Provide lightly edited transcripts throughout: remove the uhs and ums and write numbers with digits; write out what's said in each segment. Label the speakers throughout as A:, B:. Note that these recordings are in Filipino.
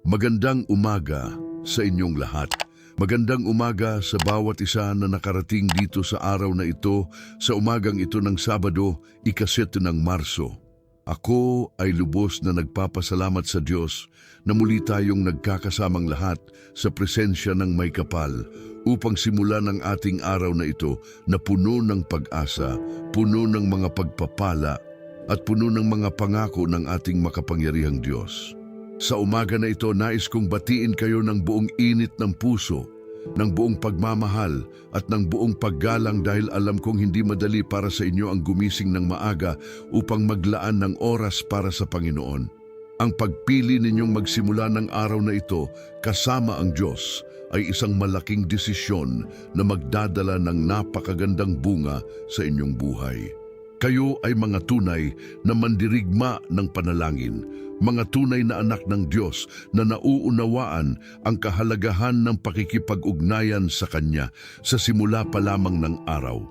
A: Magandang umaga sa inyong lahat. Magandang umaga sa bawat isa na nakarating dito sa araw na ito, sa umagang ito ng Sabado, 7 ng Marso. Ako ay lubos na nagpapasalamat sa Diyos na muli tayong nagkakasamang lahat sa presensya ng may kapal upang simulan ang ating araw na ito na puno ng pag-asa, puno ng mga pagpapala at puno ng mga pangako ng ating makapangyarihang Diyos. Sa umaga na ito, nais kong batiin kayo ng buong init ng puso, ng buong pagmamahal at ng buong paggalang dahil alam kong hindi madali para sa inyo ang gumising ng maaga upang maglaan ng oras para sa Panginoon. Ang pagpili ninyong magsimula ng araw na ito kasama ang Diyos ay isang malaking desisyon na magdadala ng napakagandang bunga sa inyong buhay. Kayo ay mga tunay na mandirigma ng panalangin, mga tunay na anak ng Diyos na nauunawaan ang kahalagahan ng pakikipag-ugnayan sa Kanya sa simula pa lamang ng araw.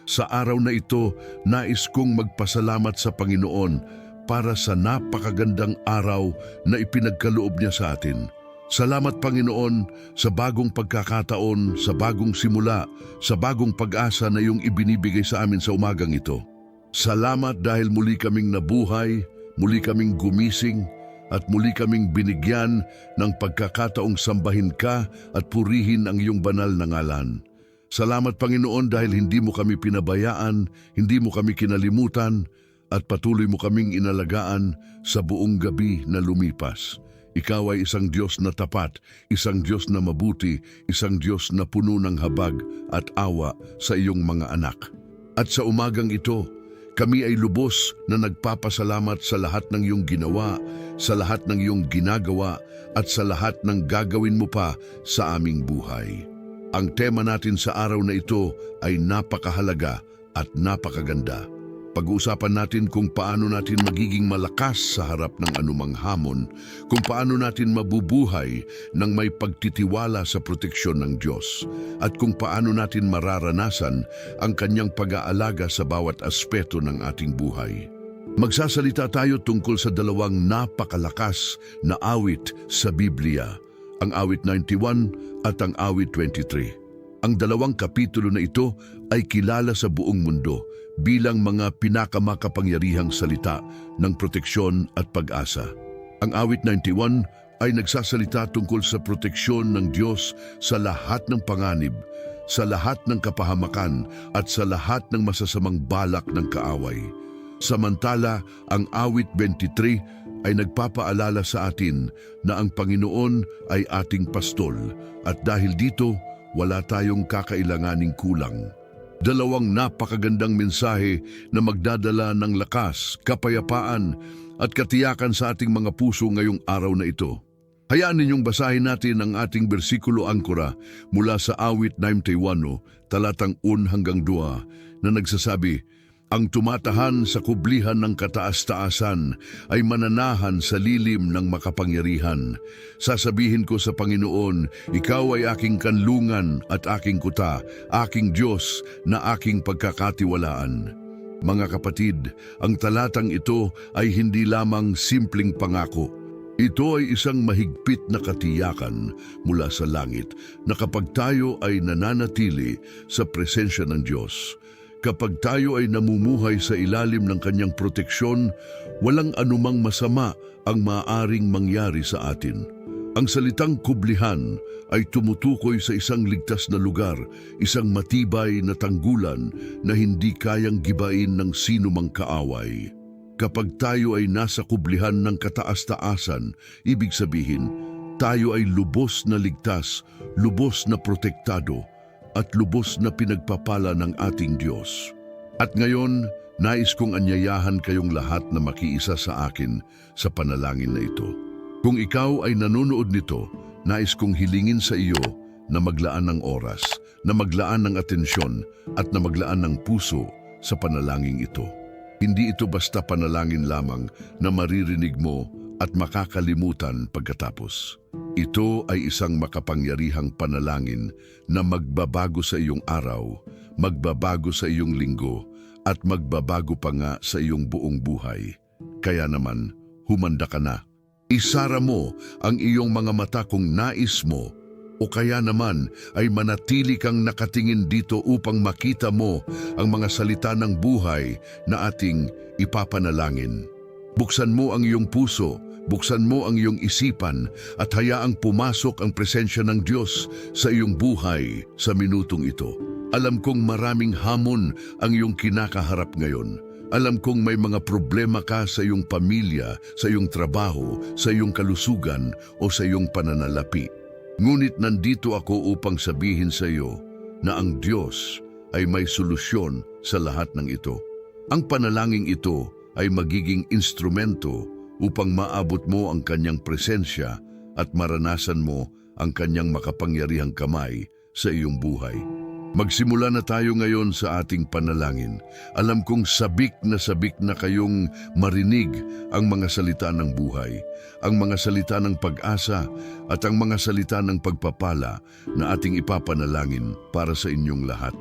A: Sa araw na ito, nais kong magpasalamat sa Panginoon para sa napakagandang araw na ipinagkaloob niya sa atin. Salamat Panginoon sa bagong pagkakataon, sa bagong simula, sa bagong pag-asa na iyong ibinibigay sa amin sa umagang ito. Salamat dahil muli kaming nabuhay, muli kaming gumising, at muli kaming binigyan ng pagkakataong sambahin ka at purihin ang iyong banal na ngalan. Salamat Panginoon dahil hindi mo kami pinabayaan, hindi mo kami kinalimutan, at patuloy mo kaming inalagaan sa buong gabi na lumipas. Ikaw ay isang Diyos na tapat, isang Diyos na mabuti, isang Diyos na puno ng habag at awa sa iyong mga anak. At sa umagang ito, kami ay lubos na nagpapasalamat sa lahat ng iyong ginawa, sa lahat ng iyong ginagawa, at sa lahat ng gagawin mo pa sa aming buhay. Ang tema natin sa araw na ito ay napakahalaga at napakaganda. Pag-uusapan natin kung paano natin magiging malakas sa harap ng anumang hamon, kung paano natin mabubuhay ng may pagtitiwala sa proteksyon ng Diyos, at kung paano natin mararanasan ang Kanyang pag-aalaga sa bawat aspeto ng ating buhay. Magsasalita tayo tungkol sa dalawang napakalakas na awit sa Biblia, ang awit 91 at ang awit 23. Ang dalawang kapitulo na ito ay kilala sa buong mundo bilang mga pinakamakapangyarihang salita ng proteksyon at pag-asa. Ang awit 91 ay nagsasalita tungkol sa proteksyon ng Diyos sa lahat ng panganib, sa lahat ng kapahamakan at sa lahat ng masasamang balak ng kaaway. Samantala, ang awit 23 ay nagpapaalala sa atin na ang Panginoon ay ating pastol at dahil dito, wala tayong kakailanganing kulang. Dalawang napakagandang mensahe na magdadala ng lakas, kapayapaan at katiyakan sa ating mga puso ngayong araw na ito. Hayaan ninyong basahin natin ang ating bersikulo angkora mula sa awit 91, talatang 1 hanggang 2 na nagsasabi, "Ang tumatahan sa kublihan ng kataas-taasan ay mananahan sa lilim ng makapangyarihan. Sasabihin ko sa Panginoon, ikaw ay aking kanlungan at aking kuta, aking Diyos na aking pagkakatiwalaan." Mga kapatid, ang talatang ito ay hindi lamang simpleng pangako. Ito ay isang mahigpit na katiyakan mula sa langit na kapag tayo ay nananatili sa presensya ng Diyos, kapag tayo ay namumuhay sa ilalim ng Kanyang proteksyon, walang anumang masama ang maaaring mangyari sa atin. Ang salitang kublihan ay tumutukoy sa isang ligtas na lugar, isang matibay na tanggulan na hindi kayang gibain ng sino mang kaaway. Kapag tayo ay nasa kublihan ng kataas-taasan, ibig sabihin, tayo ay lubos na ligtas, lubos na protektado, at lubos na pinagpapala ng ating Diyos. At ngayon, nais kong anyayahan kayong lahat na makiisa sa akin sa panalangin na ito. Kung ikaw ay nanonood nito, nais kong hilingin sa iyo na maglaan ng oras, na maglaan ng atensyon, at na maglaan ng puso sa panalangin ito. Hindi ito basta panalangin lamang na maririnig mo at makakalimutan pagkatapos. Ito ay isang makapangyarihang panalangin na magbabago sa iyong araw, magbabago sa iyong linggo, at magbabago pa nga sa iyong buong buhay. Kaya naman, humanda ka na. Isara mo ang iyong mga mata kung nais mo, o kaya naman ay manatili kang nakatingin dito upang makita mo ang mga salita ng buhay na ating ipapanalangin. Buksan mo ang iyong puso, buksan mo ang iyong isipan at hayaang pumasok ang presensya ng Diyos sa iyong buhay sa minutong ito. Alam kong maraming hamon ang iyong kinakaharap ngayon. Alam kong may mga problema ka sa iyong pamilya, sa iyong trabaho, sa iyong kalusugan o sa iyong pananalapi. Ngunit nandito ako upang sabihin sa iyo na ang Diyos ay may solusyon sa lahat ng ito. Ang panalangin ito ay magiging instrumento upang maabot mo ang kanyang presensya at maranasan mo ang kanyang makapangyarihang kamay sa iyong buhay. Magsimula na tayo ngayon sa ating panalangin. Alam kong sabik na kayong marinig ang mga salita ng buhay, ang mga salita ng pag-asa at ang mga salita ng pagpapala na ating ipapanalangin para sa inyong lahat.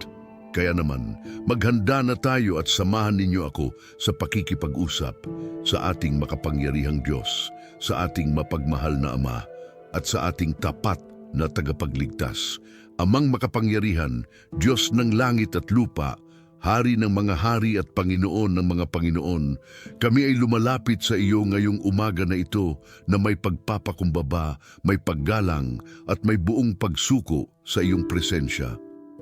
A: Kaya naman, maghanda na tayo at samahan ninyo ako sa pakikipag-usap sa ating makapangyarihang Diyos, sa ating mapagmahal na Ama at sa ating tapat na tagapagligtas. Amang makapangyarihan, Diyos ng langit at lupa, Hari ng mga hari at Panginoon ng mga Panginoon, kami ay lumalapit sa iyo ngayong umaga na ito na may pagpapakumbaba, may paggalang at may buong pagsuko sa iyong presensya.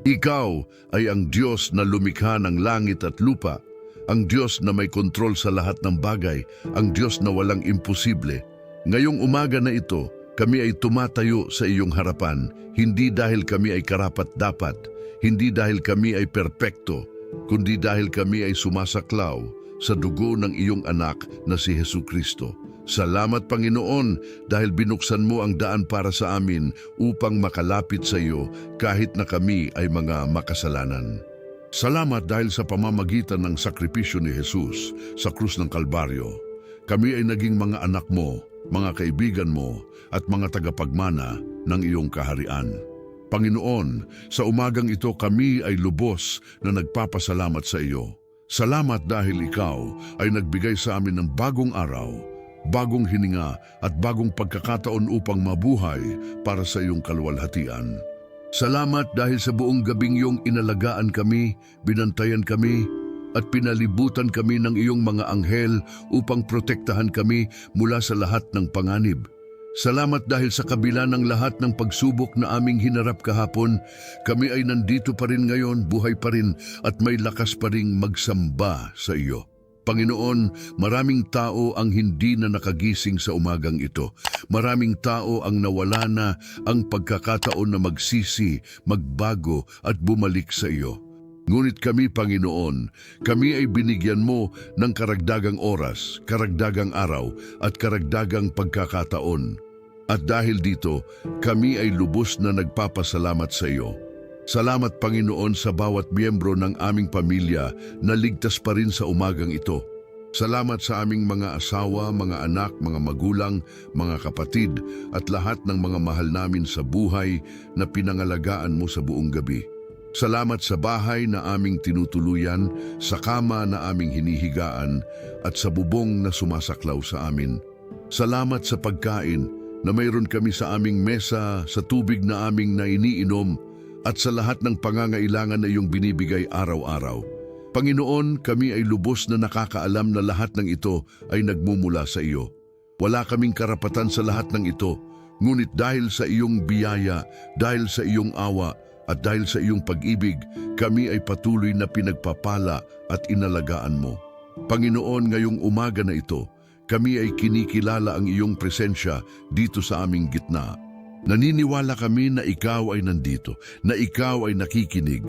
A: Ikaw ay ang Diyos na lumikha ng langit at lupa, ang Diyos na may kontrol sa lahat ng bagay, ang Diyos na walang imposible. Ngayong umaga na ito, kami ay tumatayo sa iyong harapan, hindi dahil kami ay karapat-dapat, hindi dahil kami ay perpekto, kundi dahil kami ay sumasaklaw sa dugo ng iyong anak na si Jesucristo. Salamat Panginoon dahil binuksan mo ang daan para sa amin upang makalapit sa iyo kahit na kami ay mga makasalanan. Salamat dahil sa pamamagitan ng sakripisyo ni Jesus sa krus ng Kalbaryo, kami ay naging mga anak mo, mga kaibigan mo at mga tagapagmana ng iyong kaharian. Panginoon, sa umagang ito kami ay lubos na nagpapasalamat sa iyo. Salamat dahil ikaw ay nagbigay sa amin ng bagong araw, bagong hininga at bagong pagkakataon upang mabuhay para sa iyong kaluwalhatian. Salamat dahil sa buong gabing iyong inalagaan kami, binantayan kami, at pinalibutan kami ng iyong mga anghel upang protektahan kami mula sa lahat ng panganib. Salamat dahil sa kabila ng lahat ng pagsubok na aming hinarap kahapon, kami ay nandito pa rin ngayon, buhay pa rin at may lakas pa ring magsamba sa iyo. Panginoon, maraming tao ang hindi na nakagising sa umagang ito. Maraming tao ang nawala na ang pagkakataon na magsisi, magbago at bumalik sa iyo. Ngunit kami, Panginoon, kami ay binigyan mo ng karagdagang oras, karagdagang araw at karagdagang pagkakataon. At dahil dito, kami ay lubos na nagpapasalamat sa iyo. Salamat, Panginoon, sa bawat miyembro ng aming pamilya na ligtas pa rin sa umagang ito. Salamat sa aming mga asawa, mga anak, mga magulang, mga kapatid at lahat ng mga mahal namin sa buhay na pinangalagaan mo sa buong gabi. Salamat sa bahay na aming tinutuluyan, sa kama na aming hinihigaan, at sa bubong na sumasaklaw sa amin. Salamat sa pagkain na mayroon kami sa aming mesa, sa tubig na aming nainiinom, at sa lahat ng pangangailangan na iyong binibigay araw-araw. Panginoon, kami ay lubos na nakakaalam na lahat ng ito ay nagmumula sa iyo. Wala kaming karapatan sa lahat ng ito, ngunit dahil sa iyong biyaya, dahil sa iyong awa, at dahil sa iyong pag-ibig, kami ay patuloy na pinagpapala at inalagaan mo. Panginoon, ngayong umaga na ito, kami ay kinikilala ang iyong presensya dito sa aming gitna. Naniniwala kami na ikaw ay nandito, na ikaw ay nakikinig,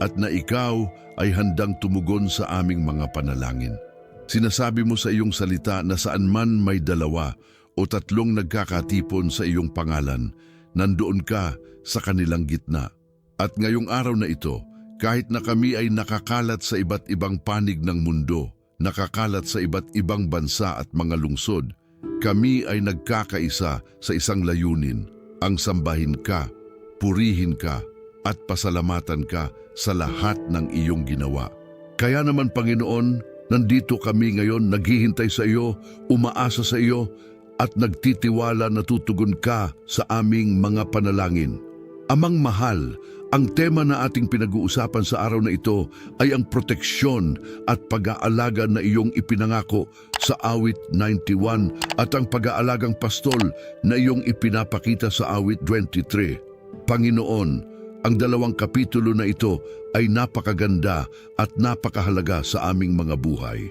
A: at na ikaw ay handang tumugon sa aming mga panalangin. Sinasabi mo sa iyong salita na saan man may dalawa o tatlong nagkakatipon sa iyong pangalan, nandoon ka sa kanilang gitna. At ngayong araw na ito, kahit na kami ay nakakalat sa iba't ibang panig ng mundo, nakakalat sa iba't ibang bansa at mga lungsod, kami ay nagkakaisa sa isang layunin, ang sambahin ka, purihin ka, at pasalamatan ka sa lahat ng iyong ginawa. Kaya naman Panginoon, nandito kami ngayon naghihintay sa iyo, umaasa sa iyo, at nagtitiwala na tutugon ka sa aming mga panalangin. Amang mahal, ang tema na ating pinag-uusapan sa araw na ito ay ang proteksyon at pag-aalaga na iyong ipinangako sa awit 91 at ang pag-aalagang pastol na iyong ipinapakita sa awit 23. Panginoon, ang dalawang kapitulo na ito ay napakaganda at napakahalaga sa aming mga buhay.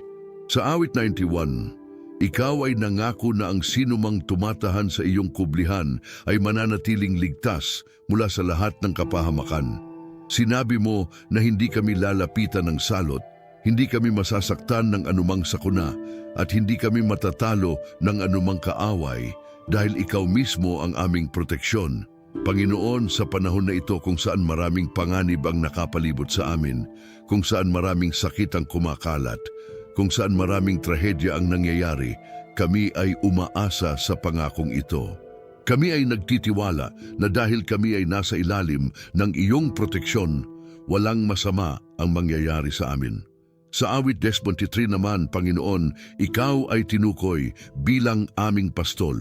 A: Sa awit 91, ikaw ay nangako na ang sinumang tumatahan sa iyong kublihan ay mananatiling ligtas mula sa lahat ng kapahamakan. Sinabi mo na hindi kami lalapitan ng salot, hindi kami masasaktan ng anumang sakuna, at hindi kami matatalo ng anumang kaaway dahil ikaw mismo ang aming proteksyon. Panginoon, sa panahon na ito kung saan maraming panganib ang nakapalibot sa amin, kung saan maraming sakit ang kumakalat, kung saan maraming trahedya ang nangyayari, kami ay umaasa sa pangakong ito. Kami ay nagtitiwala na dahil kami ay nasa ilalim ng iyong proteksyon, walang masama ang mangyayari sa amin. Sa awit 23 naman, Panginoon, ikaw ay tinukoy bilang aming pastol.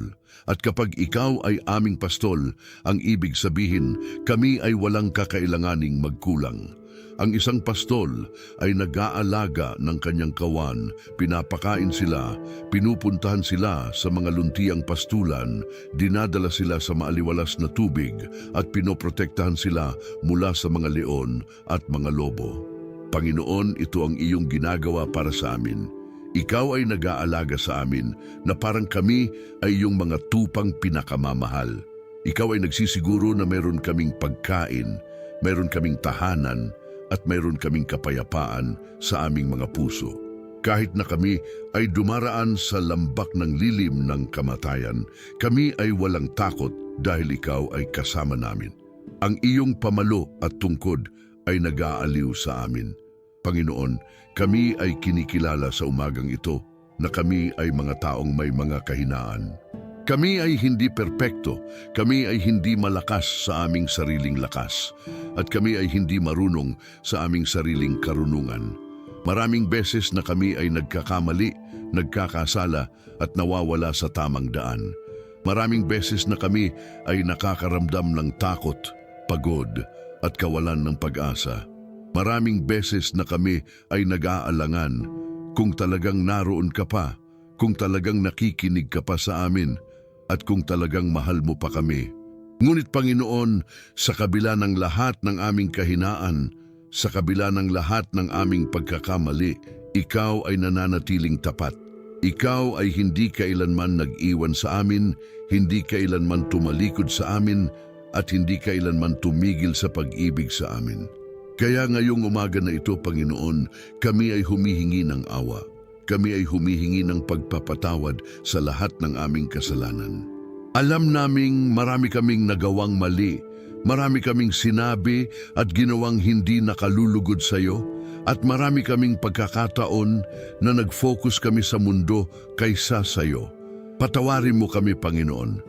A: At kapag ikaw ay aming pastol, ang ibig sabihin, kami ay walang kakailanganing magkulang. Ang isang pastol ay nag-aalaga ng kanyang kawan, pinapakain sila, pinupuntahan sila sa mga luntiang pastulan, dinadala sila sa maaliwalas na tubig at pinoprotektahan sila mula sa mga leon at mga lobo. Panginoon, ito ang iyong ginagawa para sa amin. Ikaw ay nag-aalaga sa amin na parang kami ay iyong mga tupang pinakamamahal. Ikaw ay nagsisiguro na meron kaming pagkain, meron kaming tahanan, at mayroon kaming kapayapaan sa aming mga puso. Kahit na kami ay dumaraan sa lambak ng lilim ng kamatayan, kami ay walang takot dahil ikaw ay kasama namin. Ang iyong pamalo at tungkod ay nag-aaliw sa amin. Panginoon, kami ay kinikilala sa umagang ito na kami ay mga taong may mga kahinaan. Kami ay hindi perpekto, kami ay hindi malakas sa aming sariling lakas, at kami ay hindi marunong sa aming sariling karunungan. Maraming beses na kami ay nagkakamali, nagkakasala at nawawala sa tamang daan. Maraming beses na kami ay nakakaramdam ng takot, pagod at kawalan ng pag-asa. Maraming beses na kami ay nag-aalangan kung talagang naroon ka pa, kung talagang nakikinig ka pa sa amin, at kung talagang mahal mo pa kami. Ngunit Panginoon, sa kabila ng lahat ng aming kahinaan, sa kabila ng lahat ng aming pagkakamali, ikaw ay nananatiling tapat. Ikaw ay hindi kailanman nag-iwan sa amin, hindi kailanman tumalikod sa amin, at hindi kailanman tumigil sa pag-ibig sa amin. Kaya ngayong umaga na ito, Panginoon, kami ay humihingi ng awa. Kami ay humihingi ng pagpapatawad sa lahat ng aming kasalanan. Alam naming marami kaming nagawang mali, marami kaming sinabi at ginawang hindi nakalulugod sa iyo, at marami kaming pagkakataon na nag-focus kami sa mundo kaysa sa iyo. Patawarin mo kami, Panginoon.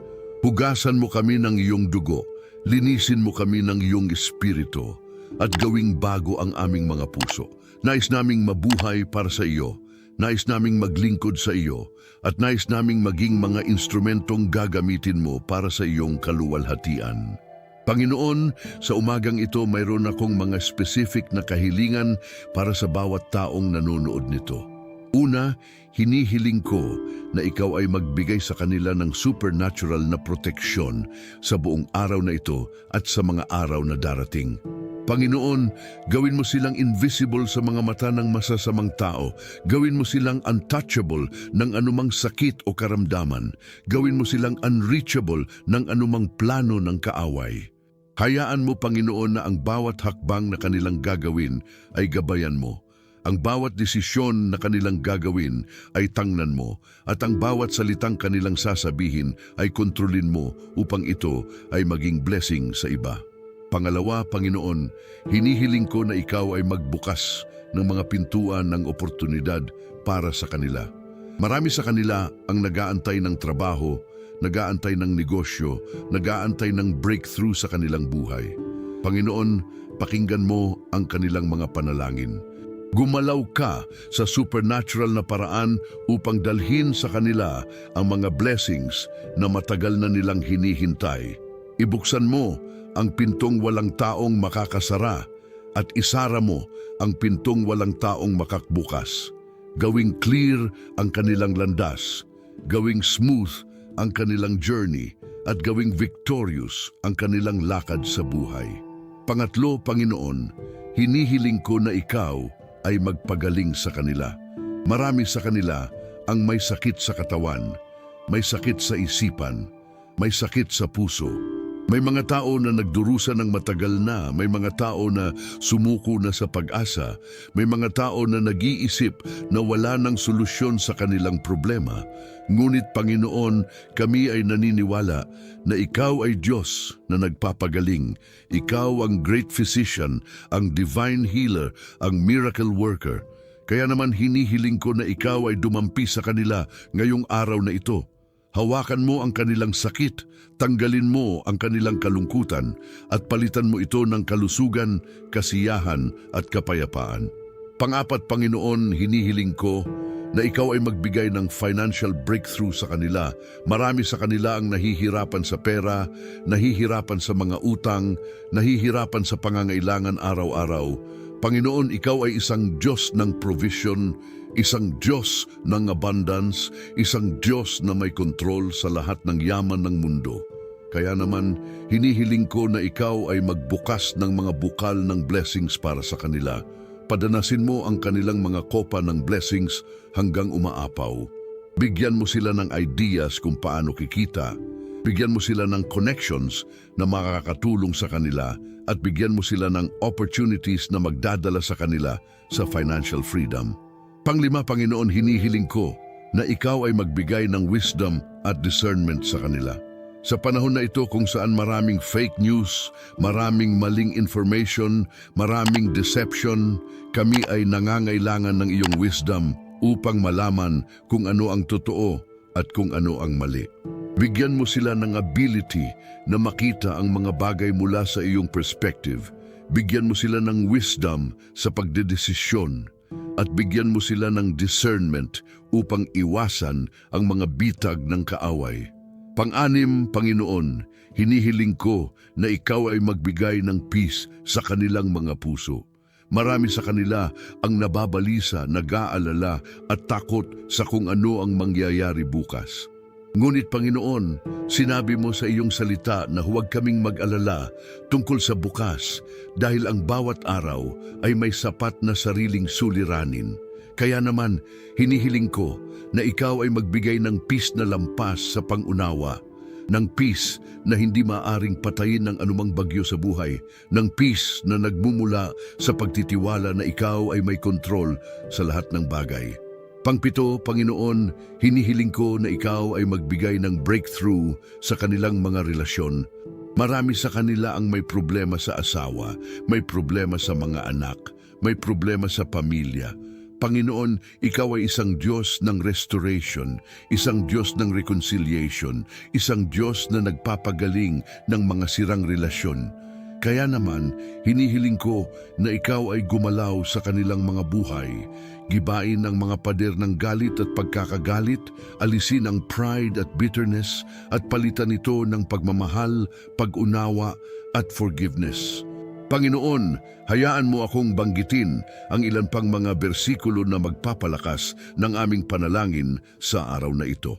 A: Hugasan mo kami ng iyong dugo, linisin mo kami ng iyong espiritu, at gawing bago ang aming mga puso. Nais naming mabuhay para sa iyo. Nais naming maglingkod sa iyo at nais naming maging mga instrumentong gagamitin mo para sa iyong kaluwalhatian. Panginoon, sa umagang ito mayroon akong mga specific na kahilingan para sa bawat taong nanonood nito. Una, hinihiling ko na ikaw ay magbigay sa kanila ng supernatural na proteksyon sa buong araw na ito at sa mga araw na darating. Panginoon, gawin mo silang invisible sa mga mata ng masasamang tao. Gawin mo silang untouchable ng anumang sakit o karamdaman. Gawin mo silang unreachable ng anumang plano ng kaaway. Hayaan mo, Panginoon, na ang bawat hakbang na kanilang gagawin ay gabayan mo. Ang bawat desisyon na kanilang gagawin ay tangnan mo, at ang bawat salitang kanilang sasabihin ay kontrolin mo upang ito ay maging blessing sa iba. Pangalawa, Panginoon, hinihiling ko na ikaw ay magbukas ng mga pintuan ng oportunidad para sa kanila. Marami sa kanila ang nag-aantay ng trabaho, nag-aantay ng negosyo, nag-aantay ng breakthrough sa kanilang buhay. Panginoon, pakinggan mo ang kanilang mga panalangin. Gumalaw ka sa supernatural na paraan upang dalhin sa kanila ang mga blessings na matagal na nilang hinihintay. Ibuksan mo ang pintong walang taong makakasara at isara mo ang pintong walang taong makakbukas. Gawing clear ang kanilang landas, gawing smooth ang kanilang journey, at gawing victorious ang kanilang lakad sa buhay. Pangatlo, Panginoon, hinihiling ko na ikaw ay magpagaling sa kanila. Marami sa kanila ang may sakit sa katawan, may sakit sa isipan, may sakit sa puso. May mga tao na nagdurusa ng matagal na, may mga tao na sumuko na sa pag-asa, may mga tao na nag-iisip na wala ng solusyon sa kanilang problema. Ngunit Panginoon, kami ay naniniwala na Ikaw ay Diyos na nagpapagaling. Ikaw ang great physician, ang divine healer, ang miracle worker. Kaya naman hinihiling ko na Ikaw ay dumampi sa kanila ngayong araw na ito. Hawakan mo ang kanilang sakit, tanggalin mo ang kanilang kalungkutan, at palitan mo ito ng kalusugan, kasiyahan at kapayapaan. Pang-apat, Panginoon, hinihiling ko na Ikaw ay magbigay ng financial breakthrough sa kanila. Marami sa kanila ang nahihirapan sa pera, nahihirapan sa mga utang, nahihirapan sa pangangailangan araw-araw. Panginoon, Ikaw ay isang Diyos ng provision, isang Diyos ng abundance, isang Diyos na may kontrol sa lahat ng yaman ng mundo. Kaya naman, hinihiling ko na Ikaw ay magbukas ng mga bukal ng blessings para sa kanila. Padanasin mo ang kanilang mga kopa ng blessings hanggang umaapaw. Bigyan mo sila ng ideas kung paano kikita. Bigyan mo sila ng connections na makakatulong sa kanila at bigyan mo sila ng opportunities na magdadala sa kanila sa financial freedom. Panglima, Panginoon, hinihiling ko na Ikaw ay magbigay ng wisdom at discernment sa kanila. Sa panahon na ito kung saan maraming fake news, maraming maling information, maraming deception, kami ay nangangailangan ng iyong wisdom upang malaman kung ano ang totoo at kung ano ang mali. Bigyan mo sila ng ability na makita ang mga bagay mula sa iyong perspective. Bigyan mo sila ng wisdom sa pagdedesisyon at bigyan mo sila ng discernment upang iwasan ang mga bitag ng kaaway. Pang-anim, Panginoon, hinihiling ko na Ikaw ay magbigay ng peace sa kanilang mga puso. Marami sa kanila ang nababalisa, nag-aalala at takot sa kung ano ang mangyayari bukas. Ngunit Panginoon, sinabi mo sa iyong salita na huwag kaming mag-alala tungkol sa bukas dahil ang bawat araw ay may sapat na sariling suliranin. Kaya naman, hinihiling ko na Ikaw ay magbigay ng peace na lampas sa pangunawa, ng peace na hindi maaring patayin ng anumang bagyo sa buhay, ng peace na nagmumula sa pagtitiwala na Ikaw ay may kontrol sa lahat ng bagay. Pangpito, Panginoon, hinihiling ko na Ikaw ay magbigay ng breakthrough sa kanilang mga relasyon. Marami sa kanila ang may problema sa asawa, may problema sa mga anak, may problema sa pamilya. Panginoon, Ikaw ay isang Diyos ng restoration, isang Diyos ng reconciliation, isang Diyos na nagpapagaling ng mga sirang relasyon. Kaya naman, hinihiling ko na Ikaw ay gumalaw sa kanilang mga buhay, gibain ang mga pader ng galit at pagkakagalit, alisin ang pride at bitterness, at palitan ito ng pagmamahal, pag-unawa at forgiveness. Panginoon, hayaan mo akong banggitin ang ilan pang mga bersikulo na magpapalakas ng aming panalangin sa araw na ito.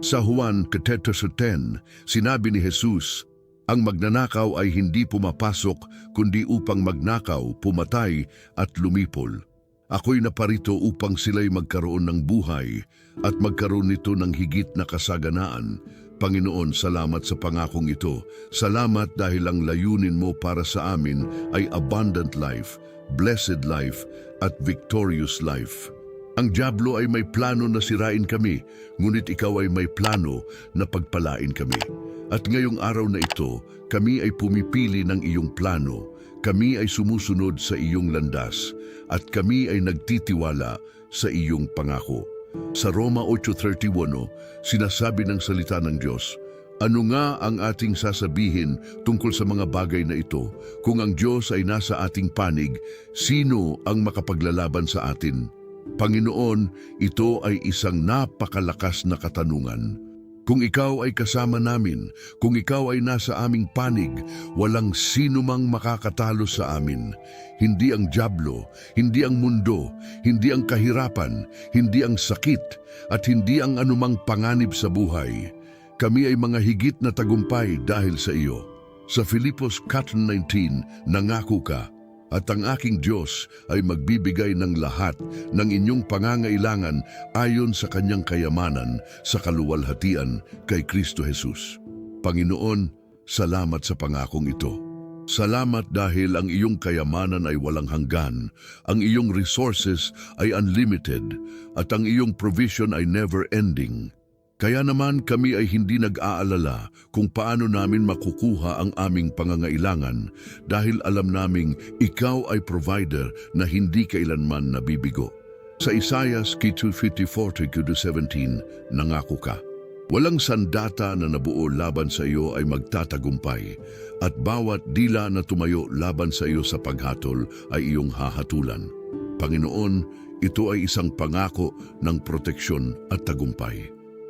A: Sa Juan 10:10, sinabi ni Jesus, ang magnanakaw ay hindi pumapasok kundi upang magnakaw, pumatay at lumipol. Ako'y naparito upang sila'y magkaroon ng buhay at magkaroon nito ng higit na kasaganaan. Panginoon, salamat sa pangakong ito. Salamat dahil ang layunin mo para sa amin ay abundant life, blessed life, at victorious life. Ang dyablo ay may plano na sirain kami, ngunit ikaw ay may plano na pagpalain kami. At ngayong araw na ito, kami ay pumipili ng iyong plano. Kami ay sumusunod sa iyong landas, at kami ay nagtitiwala sa iyong pangako. Sa Roma 8:31, sinasabi ng salita ng Diyos, Ano nga ang ating sasabihin tungkol sa mga bagay na ito? Kung ang Diyos ay nasa ating panig, sino ang makapaglalaban sa atin? Panginoon, ito ay isang napakalakas na katanungan. Kung ikaw ay kasama namin, kung ikaw ay nasa aming panig, walang sino mang makakatalo sa amin. Hindi ang dyablo, hindi ang mundo, hindi ang kahirapan, hindi ang sakit, at hindi ang anumang panganib sa buhay. Kami ay mga higit na tagumpay dahil sa iyo. Sa Filipos 4:19, nangako ka, at ang aking Diyos ay magbibigay ng lahat ng inyong pangangailangan ayon sa kanyang kayamanan sa kaluwalhatian kay Kristo Jesus. Panginoon, salamat sa pangakong ito. Salamat dahil ang iyong kayamanan ay walang hanggan, ang iyong resources ay unlimited, at ang iyong provision ay never-ending. Kaya naman kami ay hindi nag-aalala kung paano namin makukuha ang aming pangangailangan dahil alam naming ikaw ay provider na hindi kailanman nabibigo. Sa Isaiah 2:54-17, nangako ka. Walang sandata na nabuo laban sa iyo ay magtatagumpay, at bawat dila na tumayo laban sa iyo sa paghatol ay iyong hahatulan. Panginoon, ito ay isang pangako ng proteksyon at tagumpay.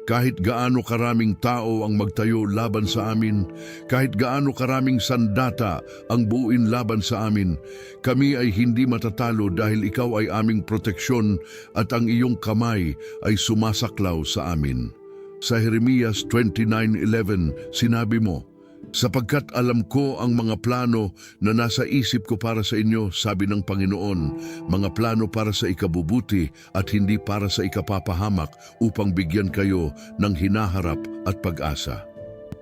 A: Kahit gaano karaming tao ang magtayo laban sa amin, kahit gaano karaming sandata ang buuin laban sa amin, kami ay hindi matatalo dahil ikaw ay aming proteksyon at ang iyong kamay ay sumasaklaw sa amin. Sa Jeremias 29:11, sinabi mo, sapagkat alam ko ang mga plano na nasa isip ko para sa inyo, sabi ng Panginoon, mga plano para sa ikabubuti at hindi para sa ikapapahamak upang bigyan kayo ng hinaharap at pag-asa.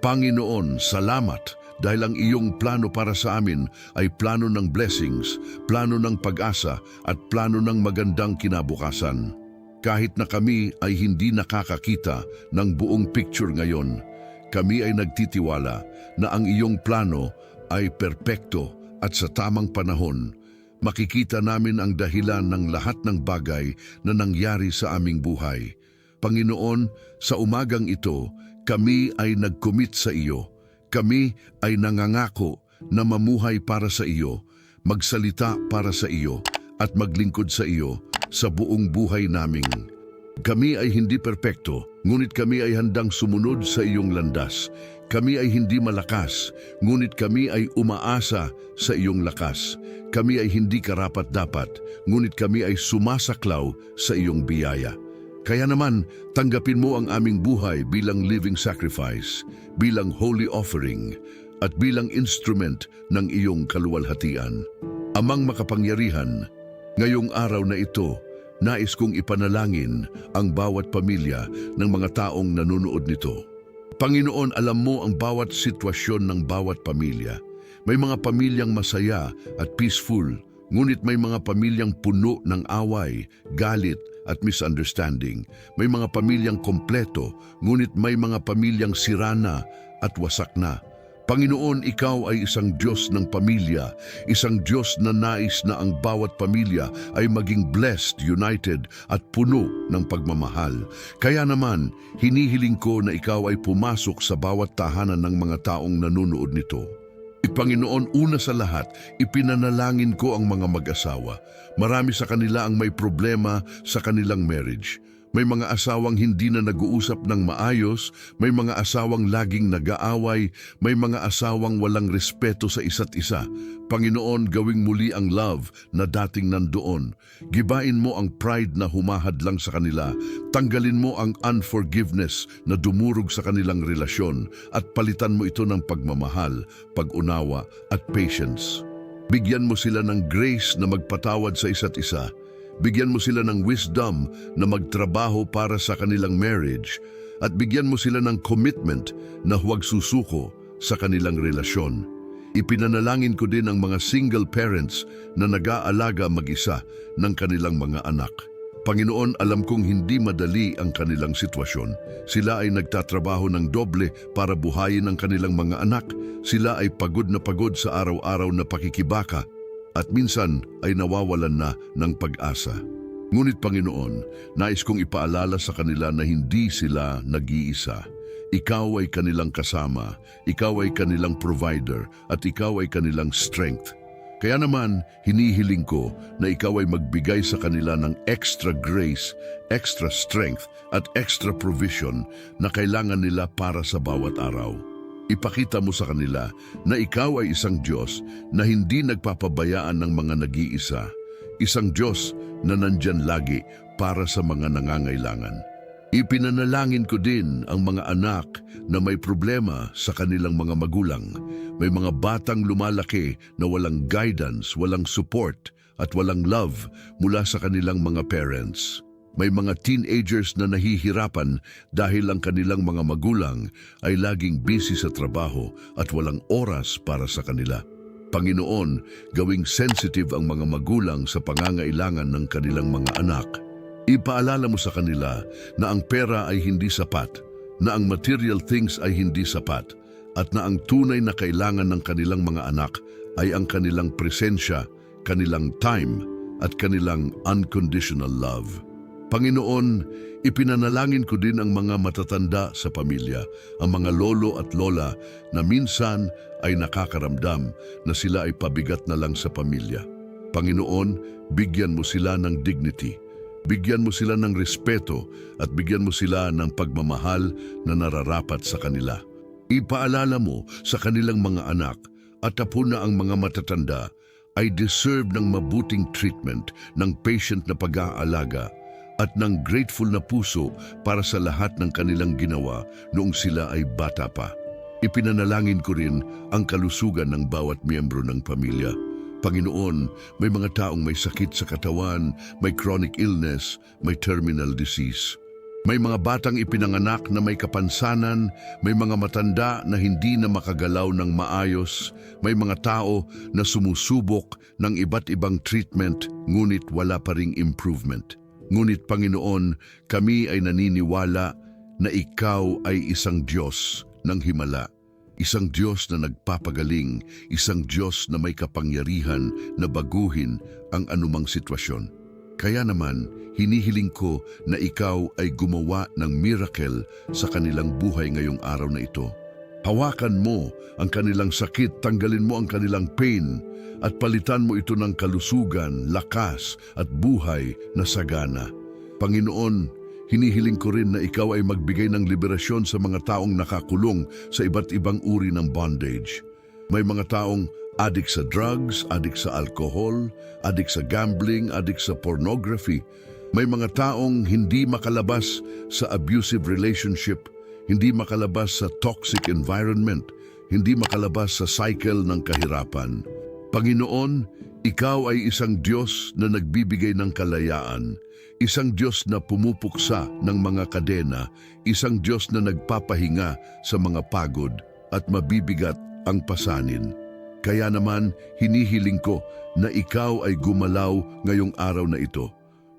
A: Panginoon, salamat dahil ang iyong plano para sa amin ay plano ng blessings, plano ng pag-asa at plano ng magandang kinabukasan. Kahit na kami ay hindi nakakakita ng buong picture ngayon, kami ay nagtitiwala na ang iyong plano ay perpekto at sa tamang panahon, makikita namin ang dahilan ng lahat ng bagay na nangyari sa aming buhay. Panginoon, sa umagang ito, kami ay nag-commit sa iyo. Kami ay nangangako na mamuhay para sa iyo, magsalita para sa iyo, at maglingkod sa iyo sa buong buhay naming. Kami ay hindi perpekto, ngunit kami ay handang sumunod sa iyong landas. Kami ay hindi malakas, ngunit kami ay umaasa sa iyong lakas. Kami ay hindi karapat-dapat, ngunit kami ay sumasaklaw sa iyong biyaya. Kaya naman, tanggapin mo ang aming buhay bilang living sacrifice, bilang holy offering, at bilang instrument ng iyong kaluwalhatian. Amang makapangyarihan, ngayong araw na ito, nais kong ipanalangin ang bawat pamilya ng mga taong nanonood nito. Panginoon, alam mo ang bawat sitwasyon ng bawat pamilya. May mga pamilyang masaya at peaceful, ngunit may mga pamilyang puno ng away, galit at misunderstanding. May mga pamilyang kompleto, ngunit may mga pamilyang sirana at wasak na. Panginoon, ikaw ay isang Diyos ng pamilya, isang Diyos na nais na ang bawat pamilya ay maging blessed, united at puno ng pagmamahal. Kaya naman, hinihiling ko na ikaw ay pumasok sa bawat tahanan ng mga taong nanonood nito. Panginoon, una sa lahat, ipinanalangin ko ang mga mag-asawa. Marami sa kanila ang may problema sa kanilang marriage. May mga asawang hindi na nag-uusap ng maayos, may mga asawang laging nag-aaway, may mga asawang walang respeto sa isa't isa. Panginoon, gawing muli ang love na dating nandoon. Gibain mo ang pride na humahadlang sa kanila. Tanggalin mo ang unforgiveness na dumurog sa kanilang relasyon at palitan mo ito ng pagmamahal, pag-unawa at patience. Bigyan mo sila ng grace na magpatawad sa isa't isa. Bigyan mo sila ng wisdom na magtrabaho para sa kanilang marriage at bigyan mo sila ng commitment na huwag susuko sa kanilang relasyon. Ipinanalangin ko din ang mga single parents na nag-aalaga mag-isa ng kanilang mga anak. Panginoon, alam kong hindi madali ang kanilang sitwasyon. Sila ay nagtatrabaho ng doble para buhayin ang kanilang mga anak. Sila ay pagod na pagod sa araw-araw na pakikibaka at minsan ay nawawalan na ng pag-asa. Ngunit Panginoon, nais kong ipaalala sa kanila na hindi sila nag-iisa. Ikaw ay kanilang kasama, ikaw ay kanilang provider, at ikaw ay kanilang strength. Kaya naman, hinihiling ko na ikaw ay magbigay sa kanila ng extra grace, extra strength, at extra provision na kailangan nila para sa bawat araw. Ipakita mo sa kanila na ikaw ay isang Diyos na hindi nagpapabayaan ng mga nag-iisa. Isang Diyos na nandyan lagi para sa mga nangangailangan. Ipinanalangin ko din ang mga anak na may problema sa kanilang mga magulang. May mga batang lumalaki na walang guidance, walang support, at walang love mula sa kanilang mga parents. May mga teenagers na nahihirapan dahil ang kanilang mga magulang ay laging busy sa trabaho at walang oras para sa kanila. Panginoon, gawing sensitive ang mga magulang sa pangangailangan ng kanilang mga anak. Ipaalala mo sa kanila na ang pera ay hindi sapat, na ang material things ay hindi sapat, at na ang tunay na kailangan ng kanilang mga anak ay ang kanilang presensya, kanilang time, at kanilang unconditional love. Panginoon, ipinanalangin ko din ang mga matatanda sa pamilya, ang mga lolo at lola na minsan ay nakakaramdam na sila ay pabigat na lang sa pamilya. Panginoon, bigyan mo sila ng dignity. Bigyan mo sila ng respeto at bigyan mo sila ng pagmamahal na nararapat sa kanila. Ipaalala mo sa kanilang mga anak at apo na ang mga matatanda ay deserve ng mabuting treatment, ng patient na pag-aalaga at ng grateful na puso para sa lahat ng kanilang ginawa noong sila ay bata pa. Ipinanalangin ko rin ang kalusugan ng bawat miyembro ng pamilya. Panginoon, may mga taong may sakit sa katawan, may chronic illness, may terminal disease. May mga batang ipinanganak na may kapansanan, may mga matanda na hindi na makagalaw ng maayos, may mga tao na sumusubok ng iba't ibang treatment ngunit wala pa ring improvement. Ngunit Panginoon, kami ay naniniwala na Ikaw ay isang Diyos ng himala. Isang Diyos na nagpapagaling, isang Diyos na may kapangyarihan na baguhin ang anumang sitwasyon. Kaya naman, hinihiling ko na Ikaw ay gumawa ng miracle sa kanilang buhay ngayong araw na ito. Hawakan mo ang kanilang sakit, tanggalin mo ang kanilang pain, at palitan mo ito ng kalusugan, lakas at buhay na sagana. Panginoon, hinihiling ko rin na Ikaw ay magbigay ng liberasyon sa mga taong nakakulong sa iba't ibang uri ng bondage. May mga taong addict sa drugs, addict sa alcohol, addict sa gambling, addict sa pornography. May mga taong hindi makalabas sa abusive relationship, hindi makalabas sa toxic environment, hindi makalabas sa cycle ng kahirapan. Panginoon, Ikaw ay isang Diyos na nagbibigay ng kalayaan, isang Diyos na pumupuksa ng mga kadena, isang Diyos na nagpapahinga sa mga pagod at mabibigat ang pasanin. Kaya naman, hinihiling ko na Ikaw ay gumalaw ngayong araw na ito.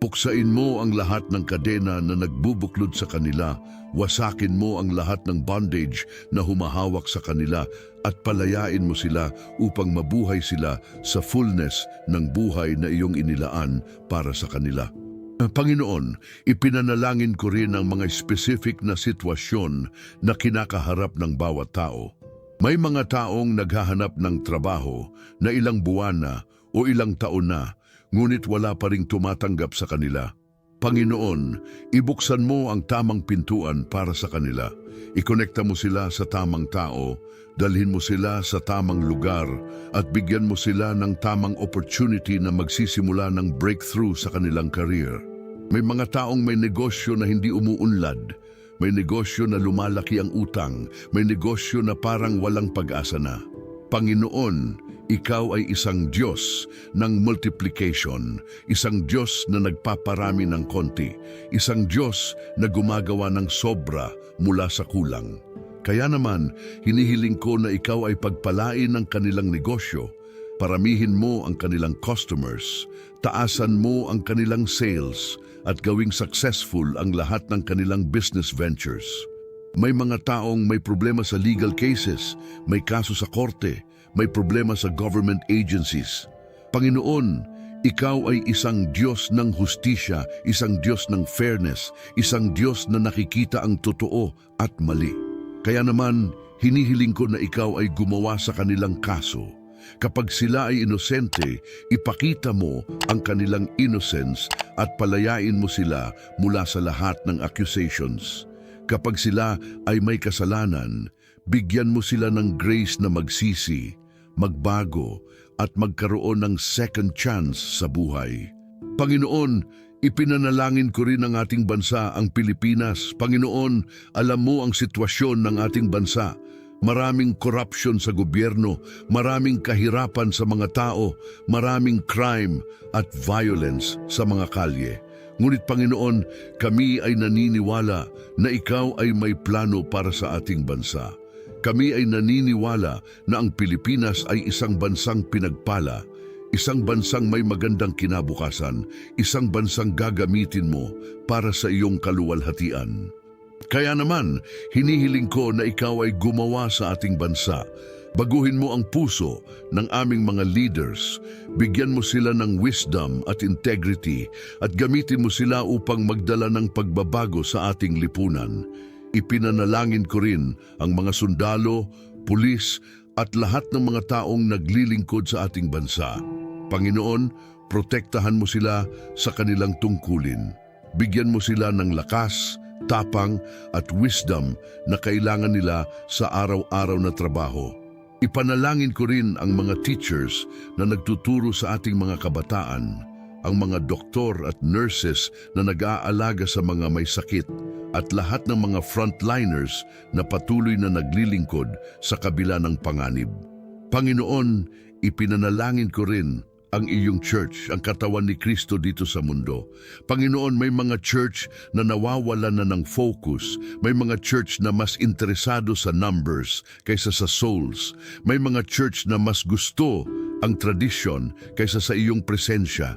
A: Puksain mo ang lahat ng kadena na nagbubuklod sa kanila, wasakin mo ang lahat ng bondage na humahawak sa kanila at palayain mo sila upang mabuhay sila sa fullness ng buhay na iyong inilaan para sa kanila. Panginoon, ipinanalangin ko rin ang mga specific na sitwasyon na kinakaharap ng bawat tao. May mga taong naghahanap ng trabaho na ilang buwan na o ilang taon na, ngunit wala pa ring tumatanggap sa kanila. Panginoon, ibuksan mo ang tamang pintuan para sa kanila. Ikonekta mo sila sa tamang tao, dalhin mo sila sa tamang lugar, at bigyan mo sila ng tamang opportunity na magsisimula ng breakthrough sa kanilang career. May mga taong may negosyo na hindi umuunlad, may negosyo na lumalaki ang utang, may negosyo na parang walang pag-asa na. Panginoon, Ikaw ay isang Diyos ng multiplication, isang Diyos na nagpaparami ng konti, isang Diyos na gumagawa ng sobra mula sa kulang. Kaya naman, hinihiling ko na Ikaw ay pagpalain ang kanilang negosyo, paramihin mo ang kanilang customers, taasan mo ang kanilang sales, at gawing successful ang lahat ng kanilang business ventures. May mga taong may problema sa legal cases, may kaso sa korte, may problema sa government agencies. Panginoon, Ikaw ay isang Diyos ng hustisya, isang Diyos ng fairness, isang Diyos na nakikita ang totoo at mali. Kaya naman, hinihiling ko na ikaw ay gumawa sa kanilang kaso. Kapag sila ay inosente, ipakita mo ang kanilang innocence at palayain mo sila mula sa lahat ng accusations. Kapag sila ay may kasalanan, bigyan mo sila ng grace na magsisi, magbago, at magkaroon ng second chance sa buhay. Panginoon, ipinanalangin ko rin ang ating bansa, ang Pilipinas. Panginoon, alam mo ang sitwasyon ng ating bansa. Maraming corruption sa gobyerno, maraming kahirapan sa mga tao, maraming crime at violence sa mga kalye. Ngunit Panginoon, kami ay naniniwala na ikaw ay may plano para sa ating bansa. Kami ay naniniwala na ang Pilipinas ay isang bansang pinagpala, isang bansang may magandang kinabukasan, isang bansang gagamitin mo para sa iyong kaluwalhatian. Kaya naman, hinihiling ko na ikaw ay gumawa sa ating bansa. Baguhin mo ang puso ng aming mga leaders, bigyan mo sila ng wisdom at integrity at gamitin mo sila upang magdala ng pagbabago sa ating lipunan. Ipinanalangin ko rin ang mga sundalo, pulis at lahat ng mga taong naglilingkod sa ating bansa. Panginoon, protektahan mo sila sa kanilang tungkulin. Bigyan mo sila ng lakas, tapang at wisdom na kailangan nila sa araw-araw na trabaho. Ipanalangin ko rin ang mga teachers na nagtuturo sa ating mga kabataan, ang mga doktor at nurses na nag-aalaga sa mga may sakit, at lahat ng mga frontliners na patuloy na naglilingkod sa kabila ng panganib. Panginoon, ipinanalangin ko rin ang iyong church, ang katawan ni Kristo dito sa mundo. Panginoon, may mga church na nawawalan na ng focus. May mga church na mas interesado sa numbers kaysa sa souls. May mga church na mas gusto ang tradisyon kaysa sa iyong presensya.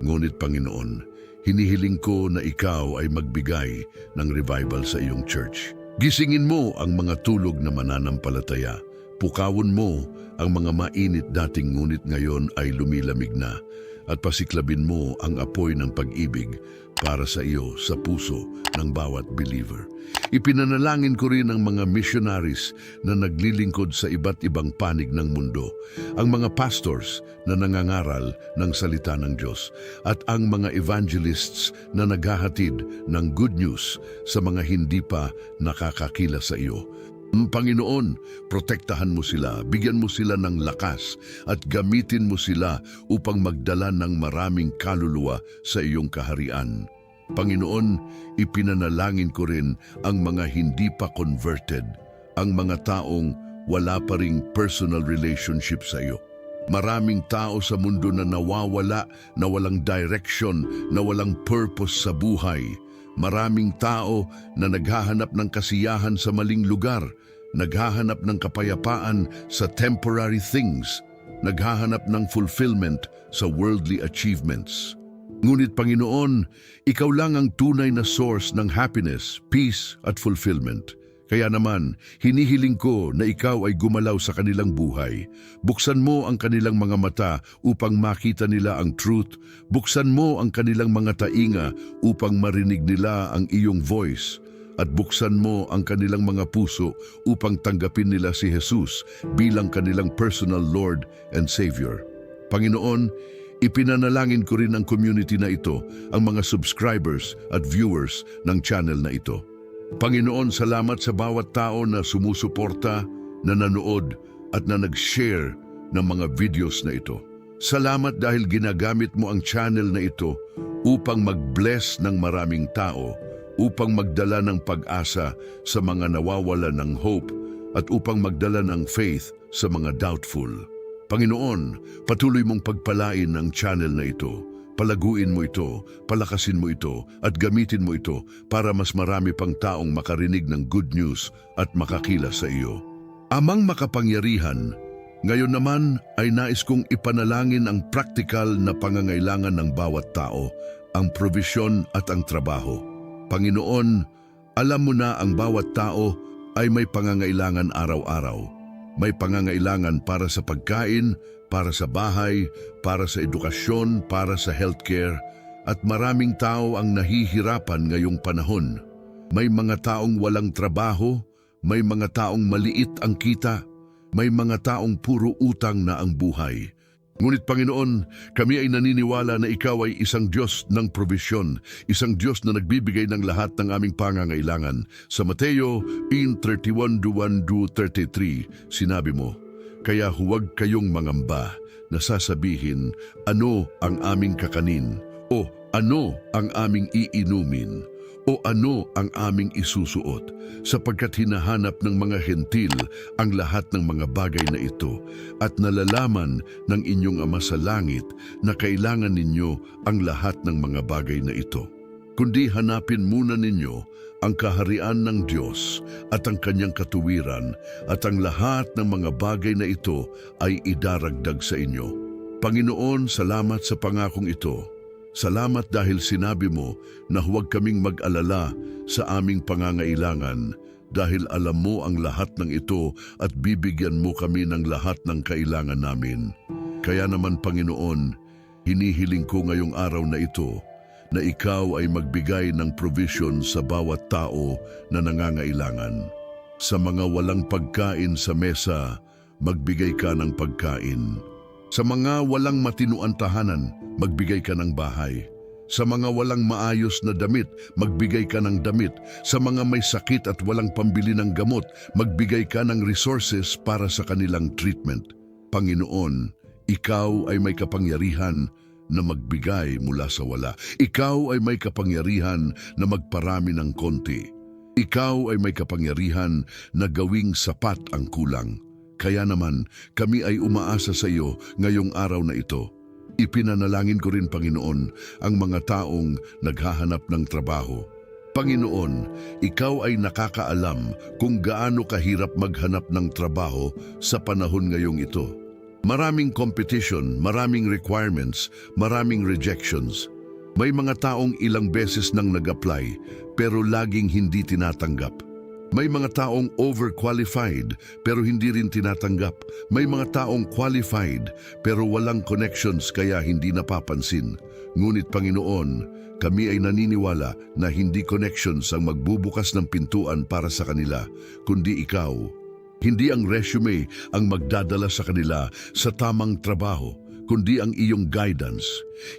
A: Ngunit Panginoon, hinihiling ko na ikaw ay magbigay ng revival sa iyong church. Gisingin mo ang mga tulog na mananampalataya. Pukawon mo ang mga mainit dating ngunit ngayon ay lumilamig na, at pasiklabin mo ang apoy ng pag-ibig para sa iyo sa puso ng bawat believer. Ipinanalangin ko rin ang mga missionaries na naglilingkod sa iba't ibang panig ng mundo, ang mga pastors na nangangaral ng salita ng Diyos, at ang mga evangelists na naghahatid ng good news sa mga hindi pa nakakakila sa iyo. Panginoon, protektahan mo sila, bigyan mo sila ng lakas at gamitin mo sila upang magdala ng maraming kaluluwa sa iyong kaharian. Panginoon, ipinanalangin ko rin ang mga hindi pa converted, ang mga taong wala pa ring personal relationship sa iyo. Maraming tao sa mundo na nawawala, na walang direction, na walang purpose sa buhay. Maraming tao na naghahanap ng kasiyahan sa maling lugar, naghahanap ng kapayapaan sa temporary things, naghahanap ng fulfillment sa worldly achievements. Ngunit Panginoon, ikaw lang ang tunay na source ng happiness, peace at fulfillment. Kaya naman, hinihiling ko na ikaw ay gumalaw sa kanilang buhay. Buksan mo ang kanilang mga mata upang makita nila ang truth. Buksan mo ang kanilang mga tainga upang marinig nila ang iyong voice. At buksan mo ang kanilang mga puso upang tanggapin nila si Jesus bilang kanilang personal Lord and Savior. Panginoon, ipinanalangin ko rin ang community na ito, ang mga subscribers at viewers ng channel na ito. Panginoon, salamat sa bawat tao na sumusuporta, na nanood at na nag-share ng mga videos na ito. Salamat dahil ginagamit mo ang channel na ito upang mag-bless ng maraming tao, upang magdala ng pag-asa sa mga nawawala ng hope at upang magdala ng faith sa mga doubtful. Panginoon, patuloy mong pagpalain ang channel na ito. Palaguin mo ito, palakasin mo ito, at gamitin mo ito para mas marami pang taong makarinig ng good news at makakila sa iyo. Amang makapangyarihan, ngayon naman ay nais kong ipanalangin ang praktikal na pangangailangan ng bawat tao, ang provisyon at ang trabaho. Panginoon, alam mo na ang bawat tao ay may pangangailangan araw-araw. May pangangailangan para sa pagkain, para sa bahay, para sa edukasyon, para sa healthcare, at maraming tao ang nahihirapan ngayong panahon. May mga taong walang trabaho, May mga taong maliit ang kita, may mga taong puro utang na ang buhay. Ngunit Panginoon, kami ay naniniwala na Ikaw ay isang Diyos ng provisyon, isang Diyos na nagbibigay ng lahat ng aming pangangailangan. Sa Mateo 31:1-33, sinabi mo, "Kaya huwag kayong mangamba na sasabihin, ano ang aming kakanin, o ano ang aming iinumin, o ano ang aming isusuot, sapagkat hinahanap ng mga hentil ang lahat ng mga bagay na ito, at nalalaman ng inyong Ama sa langit na kailangan ninyo ang lahat ng mga bagay na ito. Kundi hanapin muna ninyo ang kaharian ng Diyos at ang kanyang katuwiran, at ang lahat ng mga bagay na ito ay idaragdag sa inyo." Panginoon, salamat sa pangakong ito. Salamat dahil sinabi mo na huwag kaming mag-alala sa aming pangangailangan, dahil alam mo ang lahat ng ito at bibigyan mo kami ng lahat ng kailangan namin. Kaya naman Panginoon, hinihiling ko ngayong araw na ito na Ikaw ay magbigay ng provision sa bawat tao na nangangailangan. Sa mga walang pagkain sa mesa, magbigay ka ng pagkain. Sa mga walang matinuan tahanan, magbigay ka ng bahay. Sa mga walang maayos na damit, magbigay ka ng damit. Sa mga may sakit at walang pambili ng gamot, magbigay ka ng resources para sa kanilang treatment. Panginoon, Ikaw ay may kapangyarihan na magbigay mula sa wala. Ikaw ay may kapangyarihan na magparami ng konti. Ikaw ay may kapangyarihan na gawing sapat ang kulang. Kaya naman, kami ay umaasa sa iyo ngayong araw na ito. Ipinanalangin ko rin, Panginoon, ang mga taong naghahanap ng trabaho. Panginoon, Ikaw ay nakakaalam kung gaano kahirap maghanap ng trabaho sa panahon ngayong ito. Maraming competition, maraming requirements, maraming rejections. May mga taong ilang beses nang nag-apply pero laging hindi tinatanggap. May mga taong overqualified pero hindi rin tinatanggap. May mga taong qualified pero walang connections kaya hindi napapansin. Ngunit Panginoon, kami ay naniniwala na hindi connections ang magbubukas ng pintuan para sa kanila, kundi Ikaw. Hindi ang resume ang magdadala sa kanila sa tamang trabaho, kundi ang iyong guidance.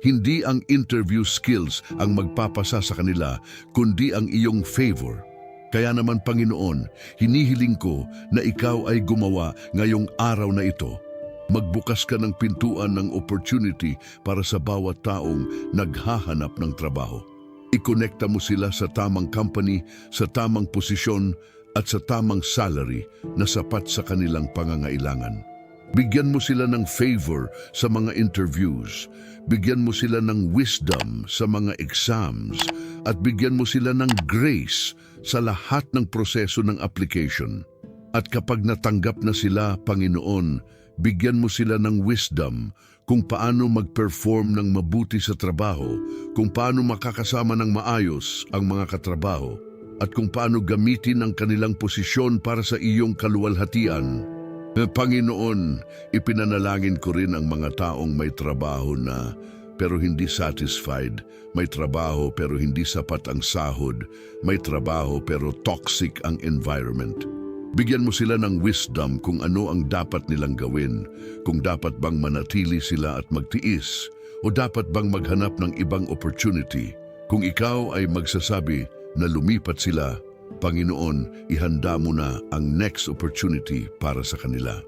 A: Hindi ang interview skills ang magpapasa sa kanila, kundi ang iyong favor. Kaya naman Panginoon, hinihiling ko na Ikaw ay gumawa ngayong araw na ito. Magbukas ka ng pintuan ng opportunity para sa bawat taong naghahanap ng trabaho. Ikonekta mo sila sa tamang company, sa tamang posisyon, at sa tamang salary na sapat sa kanilang pangangailangan. Bigyan mo sila ng favor sa mga interviews. Bigyan mo sila ng wisdom sa mga exams. At bigyan mo sila ng grace sa lahat ng proseso ng application. At kapag natanggap na sila, Panginoon, bigyan mo sila ng wisdom kung paano mag-perform ng mabuti sa trabaho, kung paano makakasama ng maayos ang mga katrabaho, at kung paano gamitin ang kanilang posisyon para sa iyong kaluwalhatian. Panginoon, ipinanalangin ko rin ang mga taong may trabaho na pero hindi satisfied, may trabaho pero hindi sapat ang sahod, may trabaho pero toxic ang environment. Bigyan mo sila ng wisdom kung ano ang dapat nilang gawin, kung dapat bang manatili sila at magtiis, o dapat bang maghanap ng ibang opportunity. Kung ikaw ay magsasabi na lumipat sila, Panginoon, ihanda mo na ang next opportunity para sa kanila.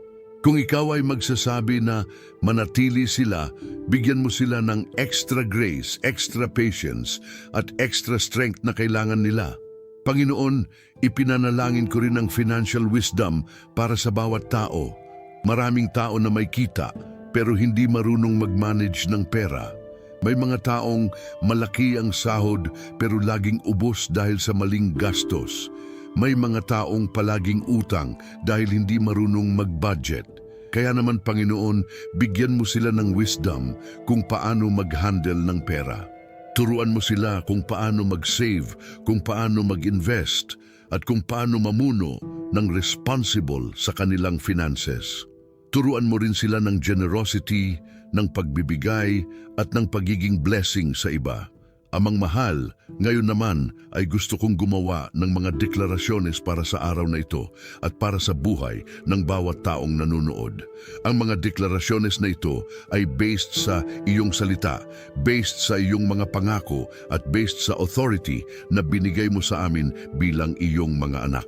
A: Kung ikaw ay magsasabi na manatili sila, bigyan mo sila ng extra grace, extra patience, at extra strength na kailangan nila. Panginoon, ipinanalangin ko rin ang financial wisdom para sa bawat tao. Maraming tao na may kita, pero hindi marunong mag-manage ng pera. May mga taong malaki ang sahod pero laging ubos dahil sa maling gastos. May mga taong palaging utang dahil hindi marunong mag-budget. Kaya naman Panginoon, bigyan mo sila ng wisdom kung paano mag-handle ng pera. Turuan mo sila kung paano mag-save, kung paano mag-invest, at kung paano mamuno ng responsible sa kanilang finances. Turuan mo rin sila ng generosity, ng pagbibigay at ng pagiging blessing sa iba. Amang mahal, ngayon naman ay gusto kong gumawa ng mga deklarasyones para sa araw na ito at para sa buhay ng bawat taong nanonood. Ang mga deklarasyones na ito ay based sa iyong salita, based sa iyong mga pangako at based sa authority na binigay mo sa amin bilang iyong mga anak.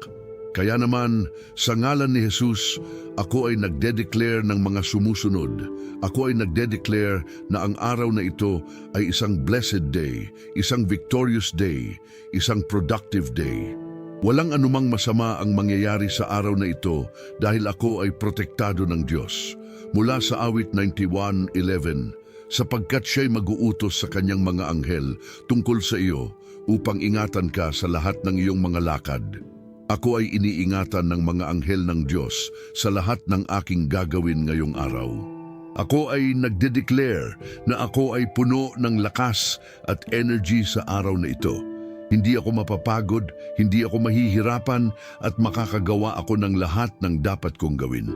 A: Kaya naman, sa ngalan ni Jesus, ako ay nagde-declare ng mga sumusunod. Ako ay nagde-declare na ang araw na ito ay isang blessed day, isang victorious day, isang productive day. Walang anumang masama ang mangyayari sa araw na ito dahil ako ay protektado ng Diyos. Mula sa awit 91:11, sapagkat siya'y mag-uutos sa kanyang mga anghel tungkol sa iyo upang ingatan ka sa lahat ng iyong mga lakad. Ako ay iniingatan ng mga anghel ng Diyos sa lahat ng aking gagawin ngayong araw. Ako ay nagde-declare na ako ay puno ng lakas at energy sa araw na ito. Hindi ako mapapagod, hindi ako mahihirapan at makakagawa ako ng lahat ng dapat kong gawin.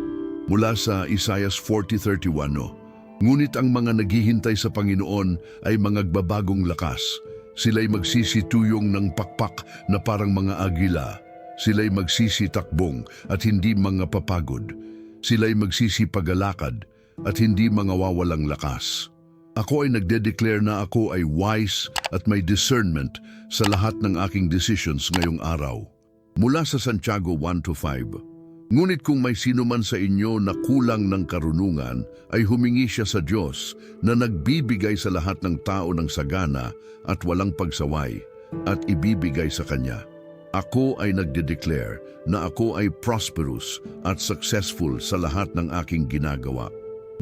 A: Mula sa Isaiah 40:31, ngunit ang mga naghihintay sa Panginoon ay magbabagong lakas. Sila'y magsisituyong ng pakpak na parang mga agila. Sila'y magsisitakbong at hindi mga papagod. Sila'y magsisipagalakad at hindi mga wawalang lakas. Ako ay nagde-declare na ako ay wise at may discernment sa lahat ng aking decisions ngayong araw. Mula sa Santiago 1:5, ngunit kung may sino man sa inyo na kulang ng karunungan, ay humingi siya sa Diyos na nagbibigay sa lahat ng tao ng sagana at walang pagsaway at ibibigay sa Kanya. Ako ay nagde-declare na ako ay prosperous at successful sa lahat ng aking ginagawa.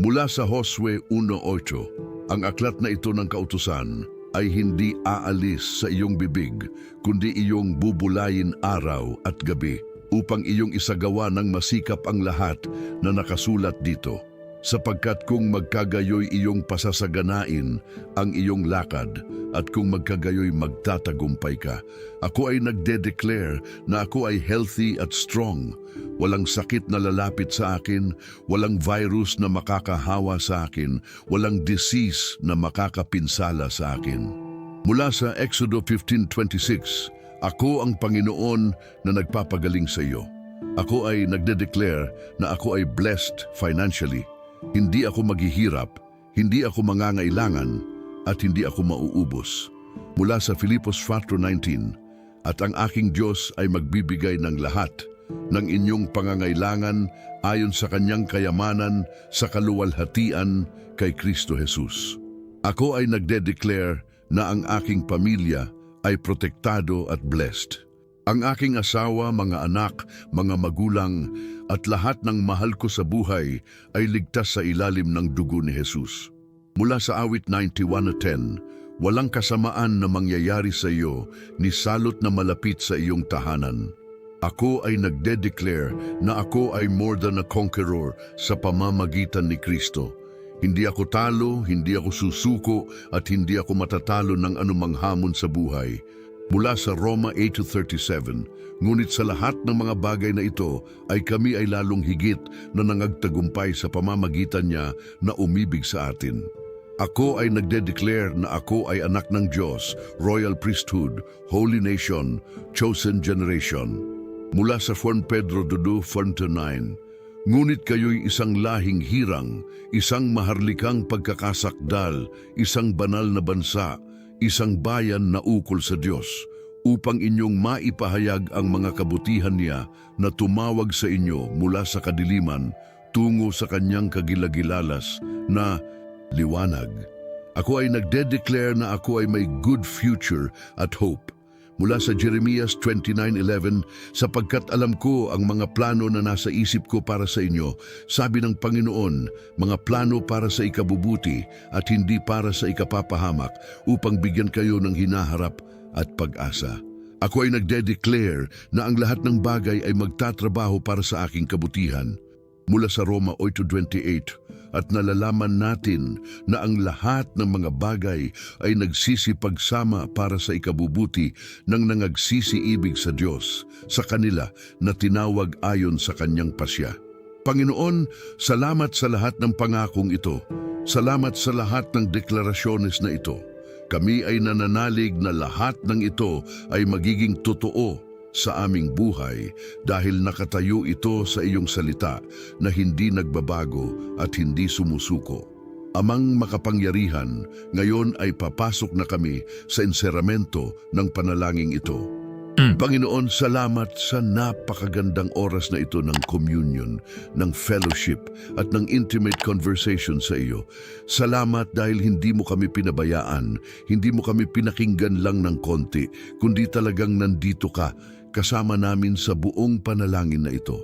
A: Mula sa Josue 1:8, ang aklat na ito ng kautusan ay hindi aalis sa iyong bibig, kundi iyong bubulayin araw at gabi upang iyong isagawa ng masikap ang lahat na nakasulat dito. Sapagkat kung magkagayoy iyong pasasaganain ang iyong lakad at kung magkagayoy magtatagumpay ka. Ako ay nagde-declare na ako ay healthy at strong. Walang sakit na lalapit sa akin, walang virus na makakahawa sa akin, walang disease na makakapinsala sa akin. Mula sa Exodo 15:26, ako ang Panginoon na nagpapagaling sa iyo. Ako ay nagde-declare na ako ay blessed financially. Hindi ako maghihirap, hindi ako mangangailangan, at hindi ako mauubos. Mula sa Filipos 4:19, at ang aking Diyos ay magbibigay ng lahat ng inyong pangangailangan ayon sa kanyang kayamanan sa kaluwalhatian kay Kristo Jesus. Ako ay nagde-declare na ang aking pamilya ay protektado at blessed. Ang aking asawa, mga anak, mga magulang, at lahat ng mahal ko sa buhay ay ligtas sa ilalim ng dugo ni Jesus. Mula sa awit 91:10, walang kasamaan na mangyayari sa iyo ni salot na malapit sa iyong tahanan. Ako ay nagde-declare na ako ay more than a conqueror sa pamamagitan ni Kristo. Hindi ako talo, hindi ako susuko, at hindi ako matatalo ng anumang hamon sa buhay. Mula sa Roma 8:37, ngunit sa lahat ng mga bagay na ito ay kami ay lalong higit na nangagtagumpay sa pamamagitan niya na umibig sa atin. Ako ay nagde-declare na ako ay anak ng Diyos, royal priesthood, holy nation, chosen generation. Mula sa 1 Pedro 2:9, ngunit kayo'y isang lahing hirang, isang maharlikang pagkakasakdal, isang banal na bansa, isang bayan na ukol sa Diyos, upang inyong maipahayag ang mga kabutihan niya na tumawag sa inyo mula sa kadiliman tungo sa kanyang kagilagilalas na liwanag. Ako ay nagde-declare na ako ay may good future at hope. Mula sa Jeremias 29:11, sapagkat alam ko ang mga plano na nasa isip ko para sa inyo, sabi ng Panginoon, mga plano para sa ikabubuti at hindi para sa ikapapahamak, upang bigyan kayo ng hinaharap at pag-asa. Ako ay nagde-declare na ang lahat ng bagay ay magtatrabaho para sa aking kabutihan. Mula sa Roma 8:28, at nalalaman natin na ang lahat ng mga bagay ay nagsisipagsama para sa ikabubuti ng nangagsisiibig sa Diyos, sa kanila na tinawag ayon sa kanyang pasya. Panginoon, salamat sa lahat ng pangakong ito. Salamat sa lahat ng deklarasyones na ito. Kami ay nananalig na lahat ng ito ay magiging totoo sa aming buhay dahil nakatayo ito sa iyong salita na hindi nagbabago at hindi sumusuko. Amang makapangyarihan, ngayon ay papasok na kami sa enseramento ng panalangin ito. Panginoon, salamat sa napakagandang oras na ito ng communion, ng fellowship at ng intimate conversation sa iyo. Salamat dahil hindi mo kami pinabayaan, hindi mo kami pinakinggan lang ng konti, kundi talagang nandito ka, kasama namin sa buong panalangin na ito.